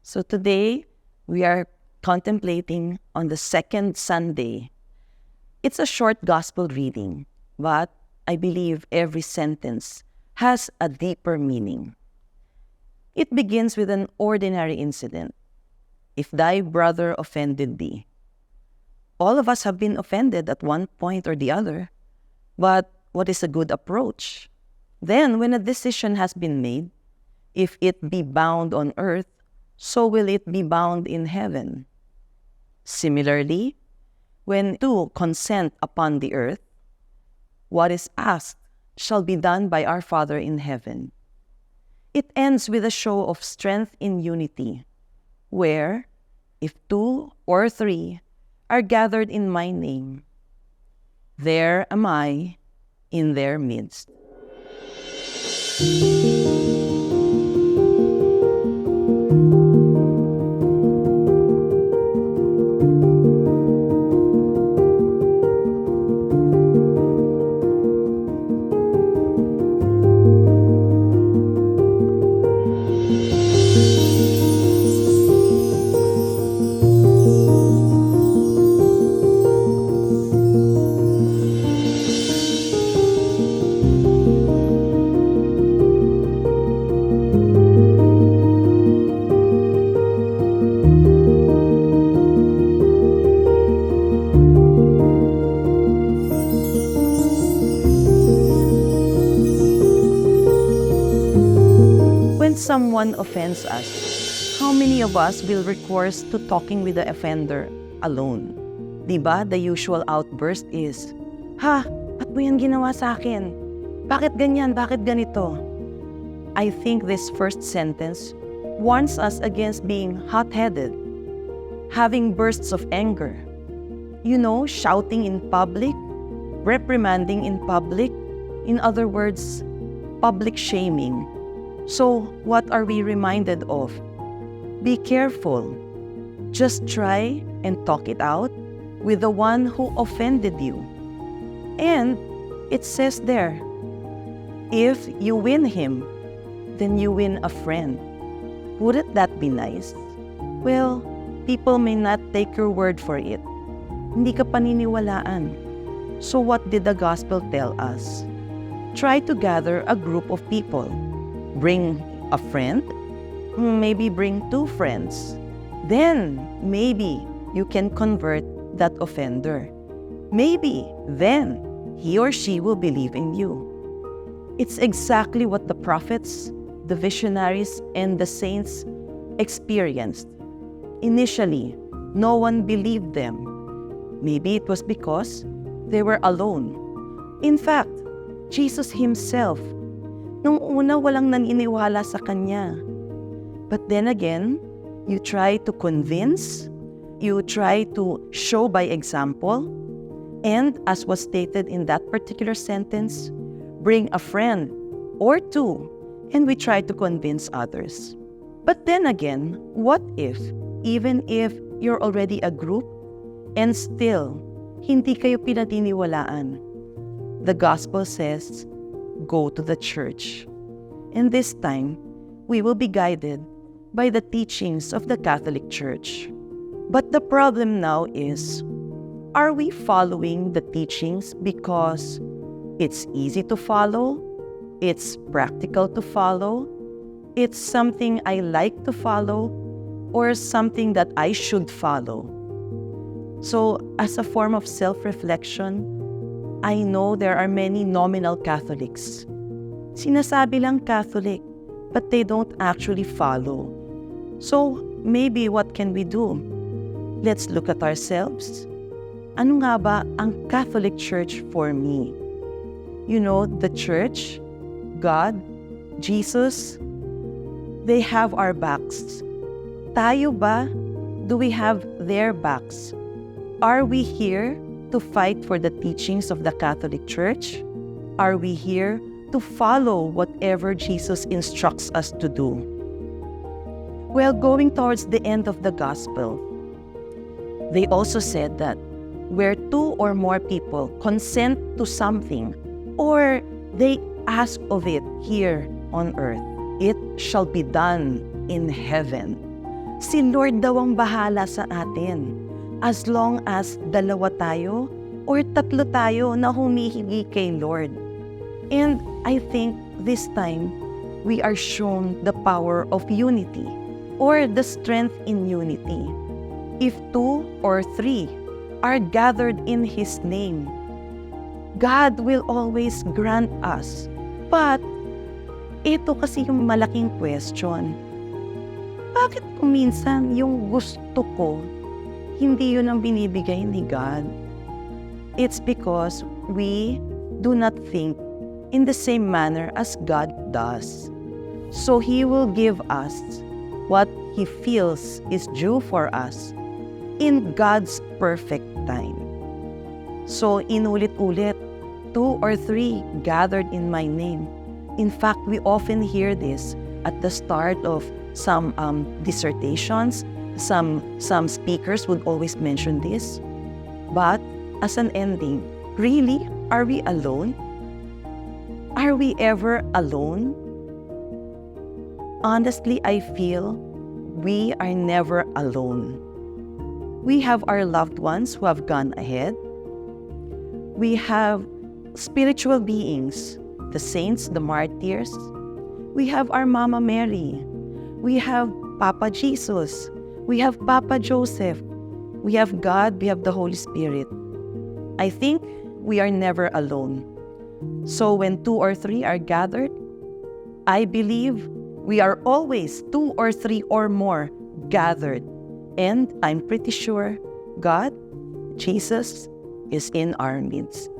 So today, we are contemplating on the second Sunday. It's a short gospel reading, but I believe every sentence has a deeper meaning. It begins with an ordinary incident. If thy brother offended thee. All of us have been offended at one point or the other. But what is a good approach? Then, when a decision has been made, if it be bound on earth, so will it be bound in heaven. Similarly, when two consent upon the earth, what is asked shall be done by our Father in heaven. It ends with a show of strength in unity, where, if 2 or 3 are gathered in my name, there am I in their midst. When someone offends us, how many of us will recourse to talking with the offender alone? Diba, the usual outburst is, "Ha, ba't mo yan ginawa sa akin? Bakit ganyan? Bakit ganito?" I think this first sentence warns us against being hot-headed, having bursts of anger, shouting in public, reprimanding in public, in other words, public shaming. So, what are we reminded of? Be careful. Just try and talk it out with the one who offended you. And it says there, if you win him, then you win a friend. Wouldn't that be nice? Well, people may not take your word for it. Hindi ka paniniwalaan. So what did the gospel tell us? Try to gather a group of people. Bring a friend, maybe bring 2 friends. Then, maybe you can convert that offender. Maybe then he or she will believe in you. It's exactly what the prophets, the visionaries, and the saints experienced. Initially, no one believed them. Maybe it was because they were alone. In fact, Jesus himself, nung una walang naniniwala sa kanya. But then again, you try to convince, you try to show by example, and as was stated in that particular sentence, bring a friend or 2, and we try to convince others. But then again, what if, even if you're already a group, and still, hindi kayo pinaniniwalaan? The gospel says, go to the church. And this time, we will be guided by the teachings of the Catholic Church. But the problem now is, are we following the teachings because it's easy to follow, it's practical to follow, it's something I like to follow, or something that I should follow? So, as a form of self-reflection, I know there are many nominal Catholics. Sinasabi lang Catholic, but they don't actually follow. So, maybe what can we do? Let's look at ourselves. Ano nga ba ang Catholic Church for me? The Church, God, Jesus, they have our backs. Tayo ba? Do we have their backs? Are we here to fight for the teachings of the Catholic Church? Are we here to follow whatever Jesus instructs us to do? Well, going towards the end of the gospel, they also said that where 2 or more people consent to something, or they ask of it here on earth, it shall be done in heaven. Si Lord daw ang bahala sa atin. As long as 2 tayo or 3 tayo na humihingi kay Lord. And I think this time, we are shown the power of unity or the strength in unity. If 2 or 3 are gathered in His name, God will always grant us. But, ito kasi yung malaking question. Bakit kung minsan yung gusto ko, hindi yun ang binibigay ni God? It's because we do not think in the same manner as God does. So He will give us what He feels is due for us in God's perfect time. So inulit-ulit, 2 or 3 gathered in my name. In fact, we often hear this at the start of some dissertations. Some speakers would always mention this. But as an ending, really, are we alone? Are we ever alone? Honestly, I feel we are never alone. We have our loved ones who have gone ahead. We have spiritual beings, the saints, the martyrs. We have our Mama Mary. We have Papa Jesus. We have Papa Joseph. We have God. We have the Holy Spirit. I think we are never alone. So when 2 or 3 are gathered, I believe we are always 2 or 3 or more gathered. And I'm pretty sure God, Jesus, is in our midst.